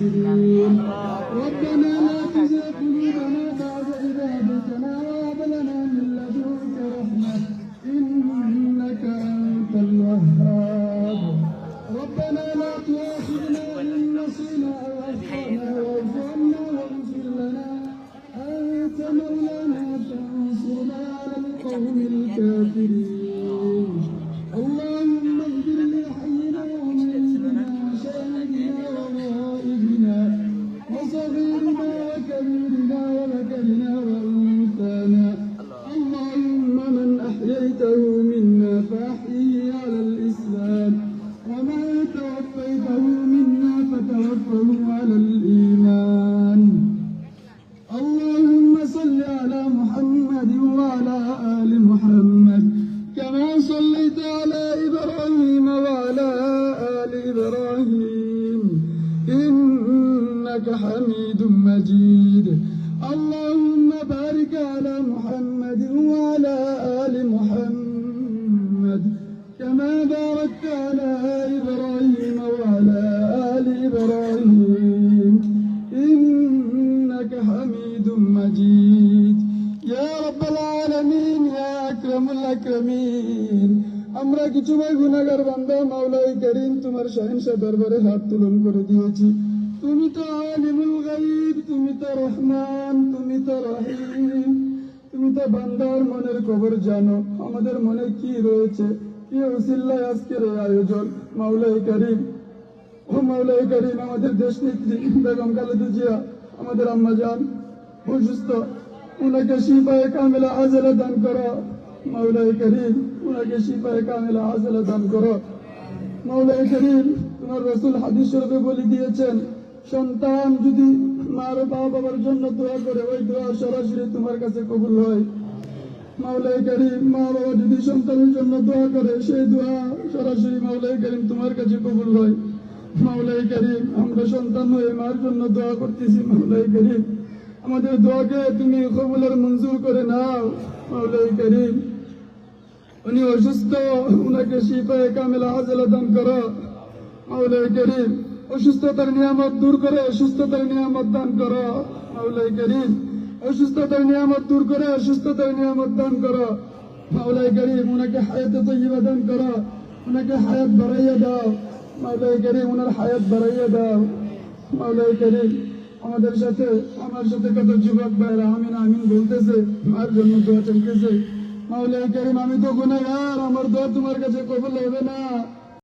الخاسرين. ربنا لا تزغ قلوبنا بعد إذ هديتنا وهب لنا من لدنك رحمة إنك أنت الوهاب. ربنا لا تؤاخذنا إن نسينا أو أخطأنا واعف عنا واغفر لنا أنت مولانا فانصرنا على القوم الكافرين. اللهم اغفر لحينا وميتنا وشاهدنا وغائبنا وصغيرنا وكبيرنا وذكرنا وأنثانا. اللهم من أحييته منا فأحيه على الإسلام ومن توفيته منا فتوفه على الإيمان. اللهم صل على محمد وعلى آل محمد كما صليت على إبراهيم وعلى آل إبراهيم إنك حميد مجيد. اللهم بارك على محمد وعلى آل محمد كما باركت على إبراهيم وعلى آل إبراهيم إنك حميد مجيد. يا رب العالمين يا أكرم الأكرمين আমরা কিছু ভাই গুনাহগার বান্দা মাওলাই করিম তোমার শাহিনশাহ দরবারে হাত তুলন করে দিয়েছি। তুমি তো আলিমুল গায়ব, তুমি তো রহমান, তুমি তো রহিম, তুমি তো বান্দার মনের খবর জানো। আমাদের মনে কি রয়েছে, কি উসিল্লায় আজকের এই আয়োজন। মাওলাই করিম, ও মাওলাই করিম, আমাদের দেশ নেত্রী বেগম খালেদা জিয়া, আমাদের আম্মা জান অসুস্থ, উনাকে শিফায়ে কামিলা আজলা দান করো। মাওলাই করিম, উনাকে শিফায়ে কামিলা আজলা দান করো। মাওলাই করিম, তোমার রাসূল হাদিস শরীফে বলে দিয়েছেন, সন্তান যদি মার বাবার জন্য দোয়া করে ওই দোয়া সরাসরি তোমার কাছে কবুল হয়। মাওলাই করিম, মা বাবা যদি সন্তানের জন্য দোয়া করে সেই দোয়া সরাসরি মাওলাই করিম তোমার কাছে কবুল হয়। মাওলাই করিম, আমরা সন্তান হয়ে মার জন্য দোয়া করতেছি। মাওলাই করিম, আমাদের দোয়াকে তুমি কবুলের মঞ্জুর করে নাও। মাওলাই করিম, উনি অসুস্থ, উনাকে শিফায়ে কামিলা আজলা দান করো। মাওলাই করিম, অসুস্থতার নিয়ামত দূর করে সুস্থতার নিয়ামত দান করো। মাওলাই করিম, অসুস্থতার নিয়ামত দূর করে সুস্থতার নিয়ামত দান করো। মাওলাই করিম, উনাকে হায়াতে তয়্যিবা দান করো, উনাকে হায়াত বাড়াইয়া দাও। মাওলাই করিম, উনার হায়াত বাড়াইয়া দাও। মাওলাই করিম, আমাদের সাথে আমার সাথে কত যুবক ভাইরা আমিন আমিন বলতেছে, মার জন্য দোয়া চাইতেছে। মাওলাই করিম, আমি তো গুনাহগার, আমার দোয়া তোমার কাছে কবুল হবে না।